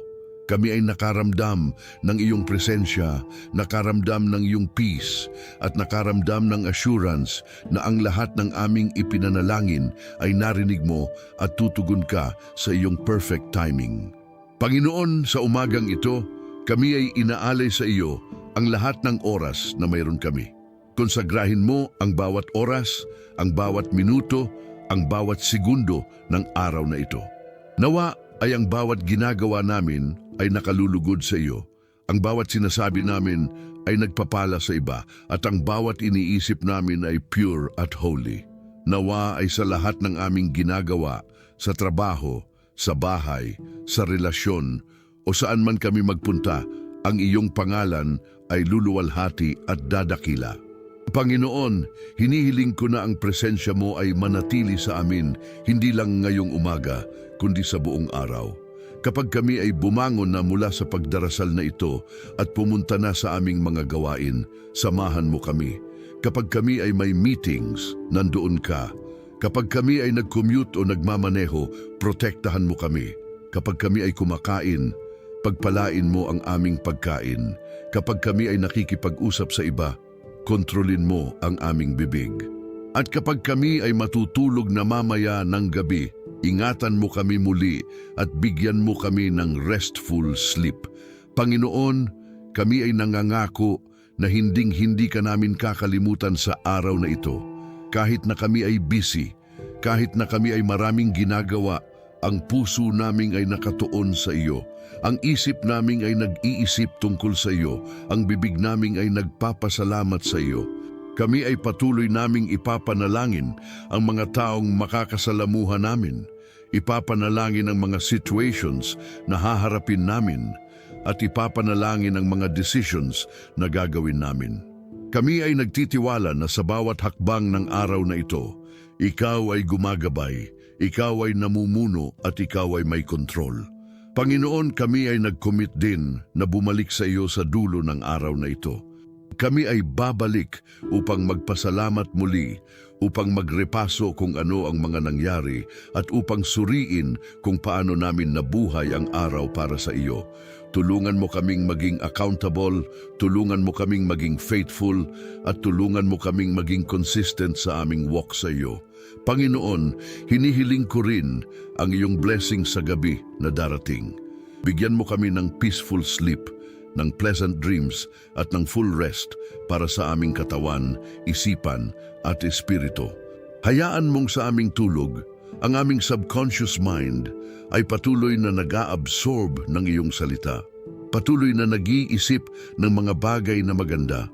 A: Kami ay nakaramdam ng iyong presensya, nakaramdam ng iyong peace, at nakaramdam ng assurance na ang lahat ng aming ipinanalangin ay narinig mo at tutugon ka sa iyong perfect timing. Panginoon, sa umagang ito, kami ay inaalay sa iyo ang lahat ng oras na mayroon kami. Konsagrahin mo ang bawat oras, ang bawat minuto, ang bawat segundo ng araw na ito. Nawa ay ang bawat ginagawa namin ay nakalulugod sa iyo. Ang bawat sinasabi namin ay nagpapala sa iba at ang bawat iniisip namin ay pure at holy. Nawa ay sa lahat ng aming ginagawa, sa trabaho, sa bahay, sa relasyon o saan man kami magpunta, ang iyong pangalan ay luluwalhati at dadakila. Panginoon, hinihiling ko na ang presensya mo ay manatili sa amin, hindi lang ngayong umaga, kundi sa buong araw. Kapag kami ay bumangon na mula sa pagdarasal na ito at pumunta na sa aming mga gawain, samahan mo kami. Kapag kami ay may meetings, nandoon ka. Kapag kami ay nag-commute o nagmamaneho, protektahan mo kami. Kapag kami ay kumakain, pagpalain mo ang aming pagkain. Kapag kami ay nakikipag-usap sa iba, kontrolin mo ang aming bibig. At kapag kami ay matutulog na mamaya ng gabi, ingatan mo kami muli at bigyan mo kami ng restful sleep. Panginoon, kami ay nangangako na hinding-hindi ka namin kakalimutan sa araw na ito. Kahit na kami ay busy, kahit na kami ay maraming ginagawa, ang puso naming ay nakatuon sa iyo. Ang isip naming ay nag-iisip tungkol sa iyo. Ang bibig naming ay nagpapasalamat sa iyo. Kami ay patuloy naming ipapanalangin ang mga taong makakasalamuhan namin. Ipapanalangin ang mga situations na haharapin namin at ipapanalangin ang mga decisions na gagawin namin. Kami ay nagtitiwala na sa bawat hakbang ng araw na ito, ikaw ay gumagabay, ikaw ay namumuno at ikaw ay may kontrol. Panginoon, kami ay nag-commit din na bumalik sa iyo sa dulo ng araw na ito. Kami ay babalik upang magpasalamat muli, upang magrepaso kung ano ang mga nangyari at upang suriin kung paano namin nabuhay ang araw para sa iyo. Tulungan mo kaming maging accountable, tulungan mo kaming maging faithful, at tulungan mo kaming maging consistent sa aming walk sa iyo. Panginoon, hinihiling ko rin ang iyong blessing sa gabi na darating. Bigyan mo kami ng peaceful sleep, ng pleasant dreams at ng full rest para sa aming katawan, isipan at espiritu. Hayaan mong sa aming tulog, ang aming subconscious mind ay patuloy na nag-a-absorb ng iyong salita, patuloy na nag-iisip ng mga bagay na maganda,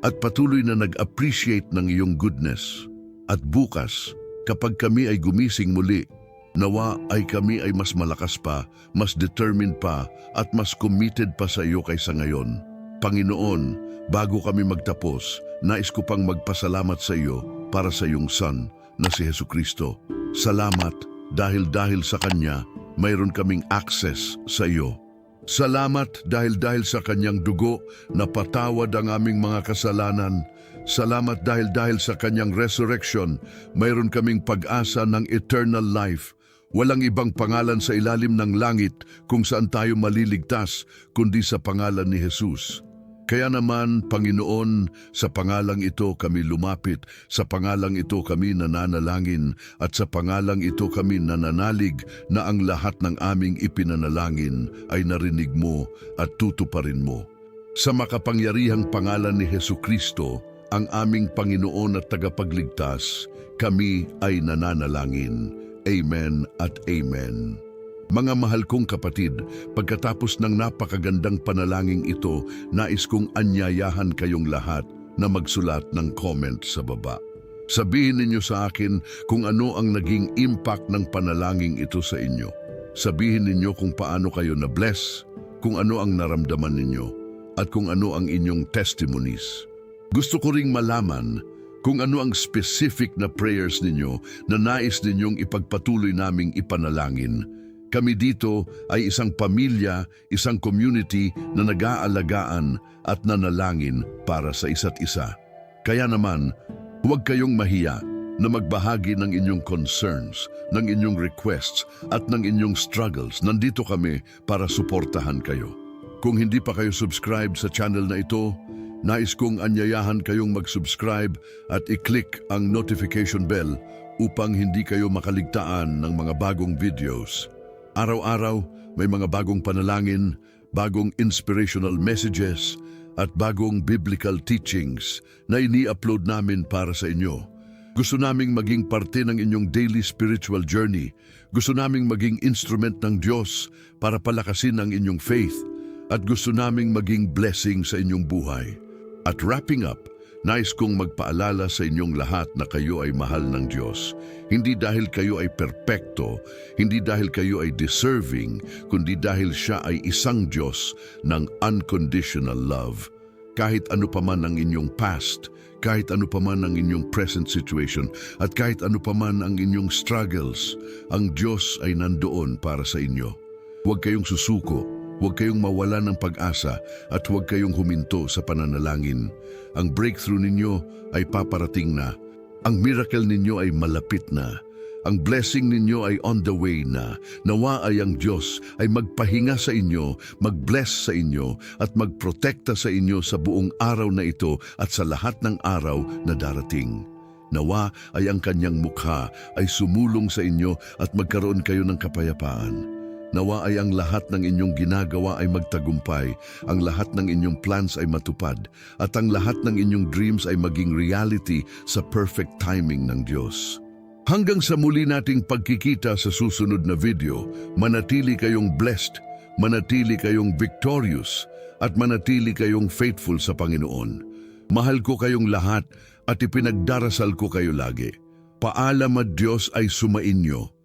A: at patuloy na nag-appreciate ng iyong goodness. At bukas, kapag kami ay gumising muli, nawa ay kami ay mas malakas pa, mas determined pa, at mas committed pa sa iyo kaysa ngayon. Panginoon, bago kami magtapos, nais ko pang magpasalamat sa iyo para sa iyong Son na si Jesucristo. Salamat dahil sa Kanya, mayroon kaming access sa iyo. Salamat dahil sa Kanyang dugo, napatawad ang aming mga kasalanan. Salamat dahil sa Kanyang resurrection, mayroon kaming pag-asa ng eternal life. Walang ibang pangalan sa ilalim ng langit kung saan tayo maliligtas kundi sa pangalan ni Jesus. Kaya naman, Panginoon, sa pangalang ito kami lumapit, sa pangalang ito kami nananalangin, at sa pangalang ito kami nananalig na ang lahat ng aming ipinanalangin ay narinig mo at tutuparin mo. Sa makapangyarihang pangalan ni Jesucristo, ang aming Panginoon at tagapagligtas, kami ay nananalangin. Amen at Amen. Mga mahal kong kapatid, pagkatapos ng napakagandang panalangin ito, nais kong anyayahan kayong lahat na magsulat ng comment sa baba. Sabihin ninyo sa akin kung ano ang naging impact ng panalangin ito sa inyo. Sabihin ninyo kung paano kayo na-bless, kung ano ang naramdaman ninyo, at kung ano ang inyong testimonies. Gusto ko ring malaman kung ano ang specific na prayers ninyo na nais ninyong ipagpatuloy naming ipanalangin. Kami dito ay isang pamilya, isang community na nag-aalagaan at nanalangin para sa isa't isa. Kaya naman, huwag kayong mahiya na magbahagi ng inyong concerns, ng inyong requests at ng inyong struggles. Nandito kami para suportahan kayo. Kung hindi pa kayo subscribe sa channel na ito, nais kong anyayahan kayong mag-subscribe at i-click ang notification bell upang hindi kayo makaligtaan ng mga bagong videos. Araw-araw, may mga bagong panalangin, bagong inspirational messages, at bagong biblical teachings na ini-upload namin para sa inyo. Gusto naming maging parte ng inyong daily spiritual journey. Gusto naming maging instrument ng Diyos para palakasin ang inyong faith. At gusto naming maging blessing sa inyong buhay. At wrapping up, nais kong magpaalala sa inyong lahat na kayo ay mahal ng Diyos. Hindi dahil kayo ay perpekto, hindi dahil kayo ay deserving, kundi dahil siya ay isang Diyos ng unconditional love. Kahit ano pa man ang inyong past, kahit ano pa man ang inyong present situation, at kahit ano pa man ang inyong struggles, ang Diyos ay nandoon para sa inyo. Huwag kayong susuko, huwag kayong mawala ng pag-asa, at huwag kayong huminto sa pananalangin. Ang breakthrough ninyo ay paparating na. Ang miracle ninyo ay malapit na. Ang blessing ninyo ay on the way na. Nawa ay ang Diyos ay magpahinga sa inyo, mag-bless sa inyo, at magprotekta sa inyo sa buong araw na ito at sa lahat ng araw na darating. Nawa ay ang kanyang mukha ay sumulong sa inyo at magkaroon kayo ng kapayapaan. Nawa ay ang lahat ng inyong ginagawa ay magtagumpay, ang lahat ng inyong plans ay matupad, at ang lahat ng inyong dreams ay maging reality sa perfect timing ng Diyos. Hanggang sa muli nating pagkikita sa susunod na video, manatili kayong blessed, manatili kayong victorious, at manatili kayong faithful sa Panginoon. Mahal ko kayong lahat at ipinagdarasal ko kayo lagi. Paalam at Diyos ay sumainyo.